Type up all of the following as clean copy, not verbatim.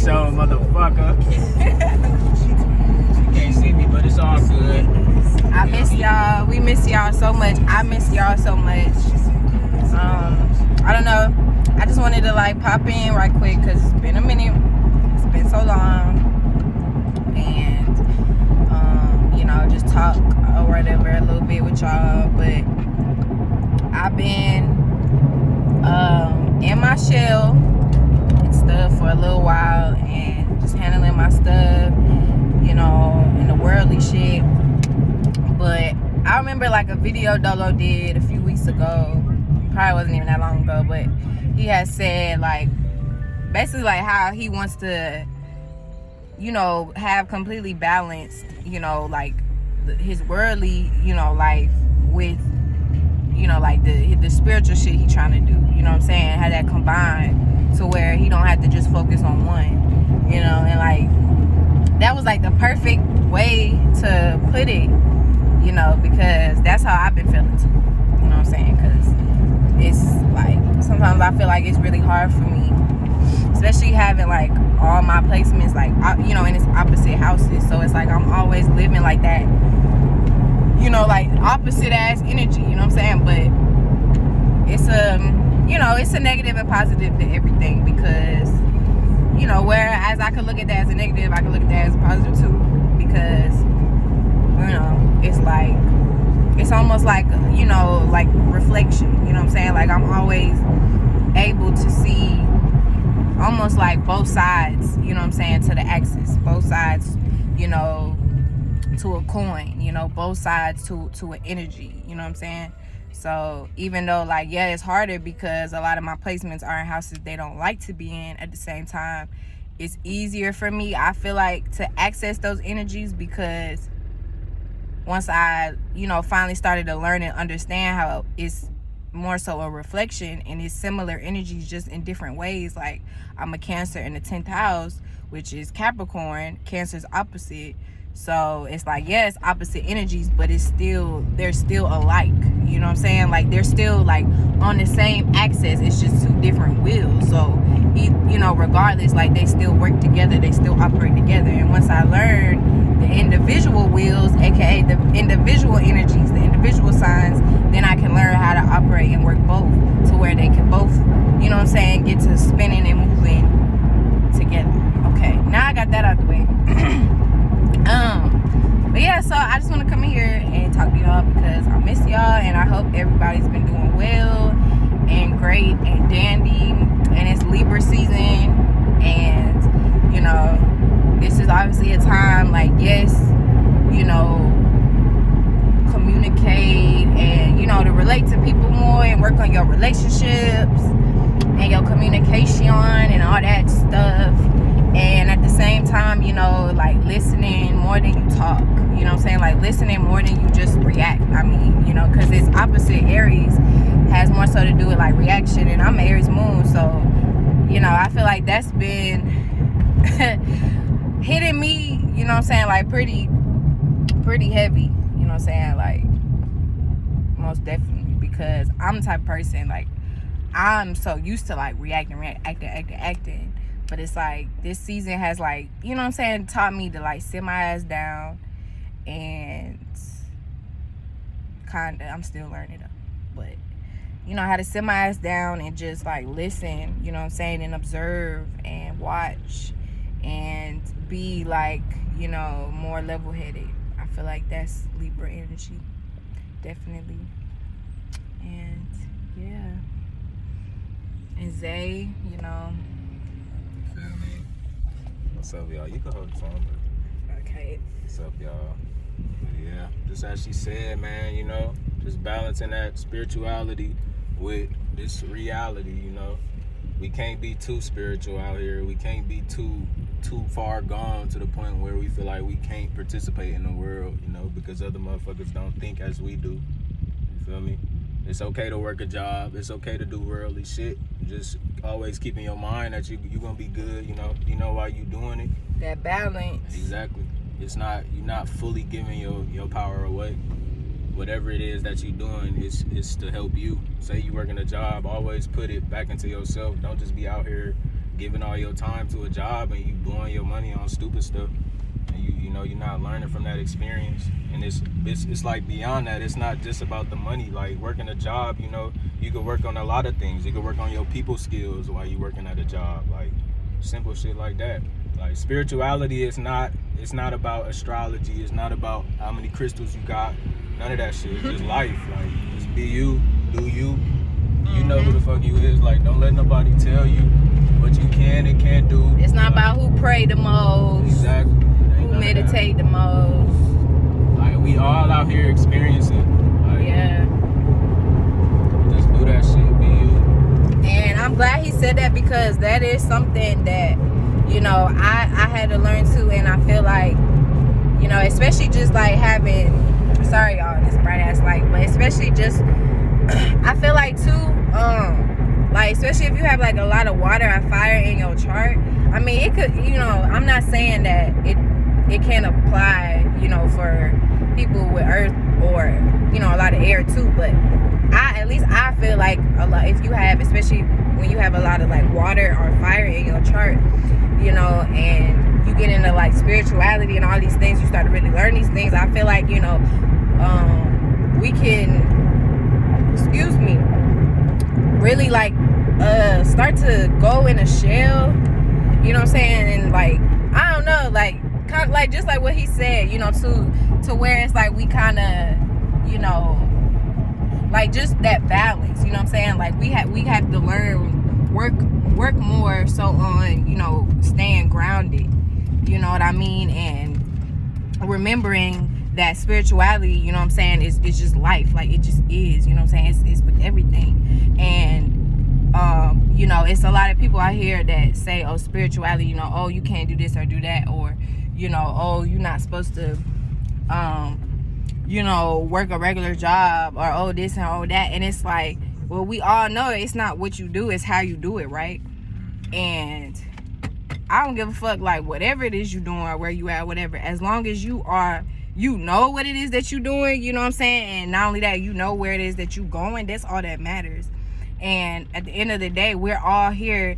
show, motherfucker. She can't see me, but it's all good. I miss y'all. We miss y'all so much. I miss y'all so much. I don't know. I just wanted to like pop in right quick because it's been a minute. It's been so long. And, just talk or whatever a little bit with y'all. But I've been in my shell and stuff for a little while and just handling my stuff, in the worldly shit. But I remember like a video Dolo did a few weeks ago, probably wasn't even that long ago, but he had said like basically like how he wants to have completely balanced like his worldly life with like the spiritual shit he trying to do, you know what I'm saying, have that combined to where he don't have to just focus on one, and like that was like the perfect way to put it, because that's how I've been feeling too, you know what I'm saying, because it's like sometimes I feel like it's really hard for me, especially having like all my placements like in its opposite houses, so it's like I'm always living like that, like opposite ass energy, you know what I'm saying, but it's it's a negative and positive to everything, because whereas I could look at that as a negative, I could look at that as a positive too, because it's like it's almost like like reflection, you know what I'm saying, like I'm always able to see almost like both sides, you know what I'm saying, to the axis, both sides, to a coin, both sides to an energy, you know what I'm saying. So even though like it's harder because a lot of my placements are in houses they don't like to be in, at the same time it's easier for me, I feel like, to access those energies, because once I finally started to learn and understand how it's more so a reflection and it's similar energies just in different ways. Like I'm a Cancer in the 10th house, which is Capricorn. Cancer's opposite, so it's like it's opposite energies, but they're still alike, you know what I'm saying, like they're still like on the same axis, it's just two different wheels. So regardless, like they still work together, they still operate together. And once I learned the individual wheels, aka the individual energies, the individual signs, then I can learn how to operate and work both to where they can both, you know what I'm saying, get to spinning and moving together. Okay, now I got that out the way. But yeah, so I just want to come in here and talk to y'all because I miss y'all, and I hope everybody's been doing well and great and dandy, and it's Libra season, and this is obviously a time like communicate and to relate to people more and work on your relationships and your communication and all that stuff. And at the same time, like listening more than you talk, you know what I'm saying, like listening more than you just react. I mean, because it's opposite. Aries has more so to do with like reaction, and I'm Aries moon, so I feel like that's been hitting me, you know what I'm saying, like pretty heavy, you know what I'm saying, like most definitely, because I'm the type of person, like I'm so used to like reacting, acting, but it's like this season has like, you know what I'm saying, taught me to like sit my ass down, and I'm still learning though, but how to sit my ass down and just like listen, you know what I'm saying, and observe and watch and be like, more level-headed. I feel like that's Libra energy, definitely. And yeah, and Zay, What's up, y'all? You can hold the phone. Okay. What's up, y'all? Yeah, just as she said, man, just balancing that spirituality with this reality, We can't be too spiritual out here. We can't be too far gone to the point where we feel like we can't participate in the world, because other motherfuckers don't think as we do. You feel me? It's okay to work a job. It's okay to do worldly shit. Just always keep in your mind that you gonna be good, you know why you doing it. That balance. Exactly. You're not fully giving your power away. Whatever it is that you're doing is to help you. Say you working a job, always put it back into yourself. Don't just be out here giving all your time to a job and you blowing your money on stupid stuff, and you know you're not learning from that experience. And it's like beyond that. It's not just about the money. Like working a job, you know, you could work on a lot of things. You could work on your people skills while you're working at a job, like simple shit like that. Like spirituality is not, it's not about astrology. It's not about how many crystals you got. None of that shit. It's just life. Like just be you, do you. You know who the fuck you is. Like don't let nobody tell you what you can and can't do. It's not like, about who pray the most. Exactly. Who meditate the most. Like we all out here experiencing. Like, yeah. Just do that shit, be you. And I'm glad he said that, because that is something that, you know, I had to learn too. And I feel like, you know, especially just like having, sorry y'all, this bright ass light, but especially just, I feel like too, like especially if you have like a lot of water or fire in your chart. I mean, it could, you know, I'm not saying that it can apply, you know, for people with earth or, you know, a lot of air too, but at least I feel like a lot, if you have, especially when you have a lot of like water or fire in your chart, you know, and you get into like spirituality and all these things, you start to really learn these things. I feel like, you know, we can, excuse me, really like start to go in a shell, you know what I'm saying, and like, I don't know, like kind of like just like what he said, you know, to where it's like we kind of, you know, like just that balance, you know what I'm saying, like we have to learn work more so on, you know, staying grounded, you know what I mean, and remembering that spirituality, you know what I'm saying, it's just life, like it just is, you know what I'm saying, it's with everything. And you know, it's a lot of people out here that say, oh, spirituality, you know, oh, you can't do this or do that, or, you know, oh, you're not supposed to you know, work a regular job, or oh this and oh that. And it's like, well, we all know it's not what you do, it's how you do it, right? And I don't give a fuck, like whatever it is you doing or where you at, whatever, as long as you are, you know what it is that you doing, you know what I'm saying, and not only that, you know where it is that you going, that's all that matters. And at the end of the day, we're all here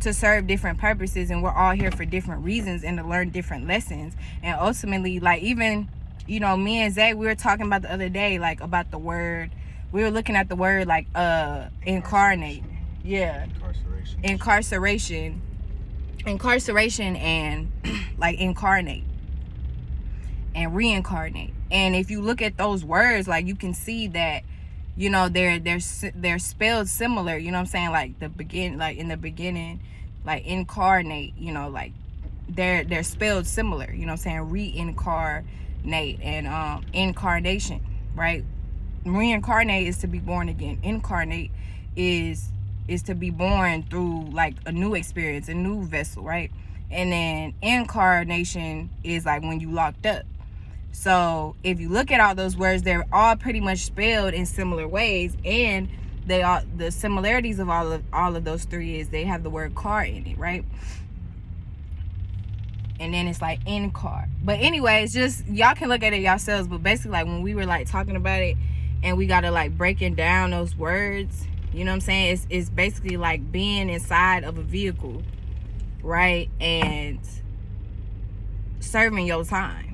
to serve different purposes, and we're all here for different reasons and to learn different lessons. And ultimately, like even, you know, me and Zay, we were talking about the other day, like about the word, we were looking at the word like incarnate. Yeah. Incarceration and like incarnate and reincarnate. And if you look at those words, like you can see that, you know, they're spelled similar, you know what I'm saying, like in the beginning, like incarnate, you know, like they're spelled similar, you know what I'm saying, reincarnate and incarnation, right? Reincarnate is to be born again. Incarnate is to be born through like a new experience, a new vessel, right? And then incarnation is like when you locked up. So if you look at all those words, they're all pretty much spelled in similar ways, and they are, the similarities of all of those three is they have the word car in it, right? And then it's like in car. But anyways, just y'all can look at it yourselves. But basically, like when we were like talking about it and we got to like breaking down those words, you know what I'm saying, it's basically like being inside of a vehicle, right? And serving your time.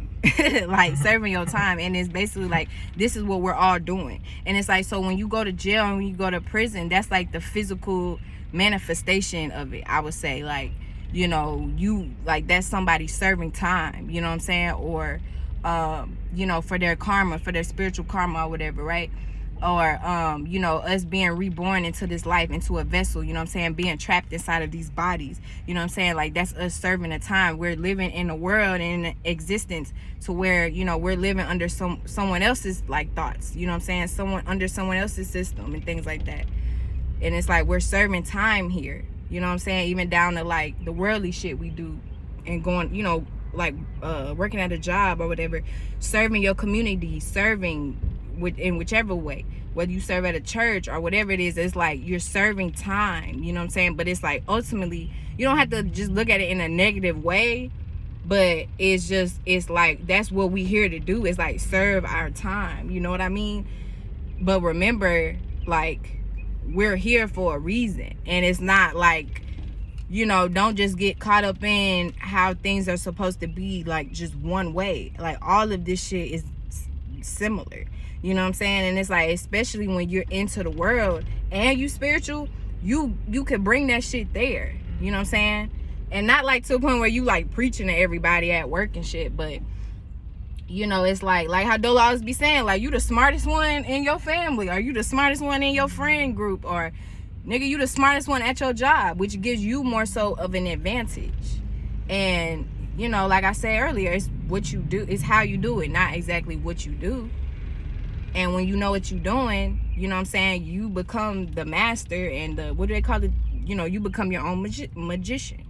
Like serving your time. And it's basically like, this is what we're all doing. And it's like, so when you go to jail and when you go to prison, that's like the physical manifestation of it, I would say. Like, you know, you like, that's somebody serving time, you know what I'm saying, or you know, for their karma, for their spiritual karma or whatever, right? Or you know, us being reborn into this life, into a vessel, you know what I'm saying, being trapped inside of these bodies, you know what I'm saying, like that's us serving a time. We're living in a world, in existence, to where, you know, we're living under someone else's like thoughts, you know what I'm saying, under someone else's system and things like that. And it's like we're serving time here, you know what I'm saying, even down to like the worldly shit we do and going, you know, like working at a job or whatever, serving your community, serving in whichever way, whether you serve at a church or whatever it is, it's like you're serving time, you know what I'm saying. But it's like, ultimately, you don't have to just look at it in a negative way, but it's just, it's like, that's what we here to do, is like serve our time, you know what I mean. But remember, like, we're here for a reason, and it's not like don't just get caught up in how things are supposed to be, like, just one way. Like, all of this shit is similar. You know what I'm saying? And it's like, especially when you're into the world and you spiritual, you can bring that shit there. You know what I'm saying? And not like to a point where you like preaching to everybody at work and shit, but it's like how Dola always be saying, like, you the smartest one in your family, or you the smartest one in your friend group, or nigga, you the smartest one at your job, which gives you more so of an advantage. And like I said earlier, it's what you do, it's how you do it, not exactly what you do. And when you know what you're doing, you know what I'm saying, you become the master and the, what do they call it, you become your own magician.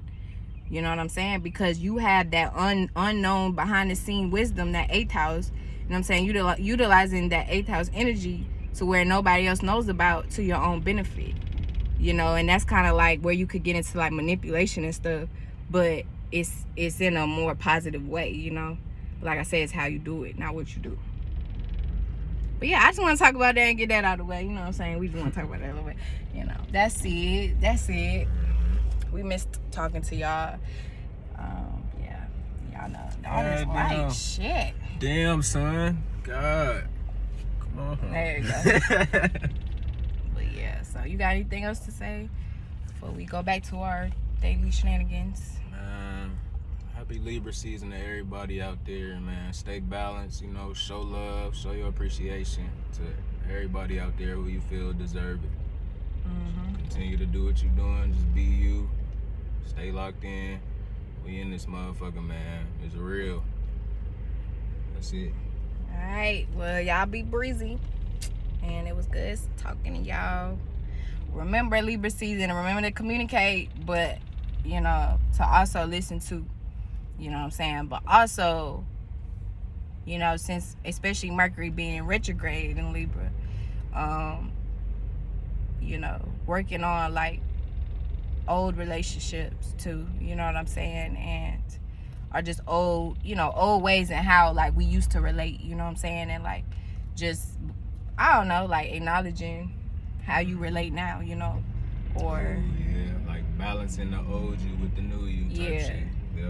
You know what I'm saying? Because you have that unknown behind the scene wisdom, that 8th house. You know what I'm saying? Utilizing that 8th house energy to where nobody else knows about, to your own benefit. And that's kind of like where you could get into like manipulation and stuff, but it's in a more positive way. Like I said, it's how you do it, not what you do. But yeah, I just want to talk about that and get that out of the way. You know what I'm saying? We just want to talk about that a little bit. That's it. We missed talking to y'all. Yeah, y'all know. All this white shit. Damn, son. God. Come on. There you go. But yeah, so you got anything else to say before we go back to our daily shenanigans? Man, happy Libra season to everybody out there, man. Stay balanced, show love, show your appreciation to everybody out there who you feel deserve it. Continue to do what you're doing. Just be you. Stay locked in. We in this motherfucker, man. It's real. That's it. Alright, well, y'all be breezy. And it was good talking to y'all. Remember Libra season, and remember to communicate, but to also listen to, you know what I'm saying? But also, since especially Mercury being retrograde in Libra, working on like old relationships too, you know what I'm saying? And are just old ways and how like we used to relate, you know what I'm saying? And like just, I don't know, like acknowledging how you relate now, or yeah, like balancing the old you with the new you type shit.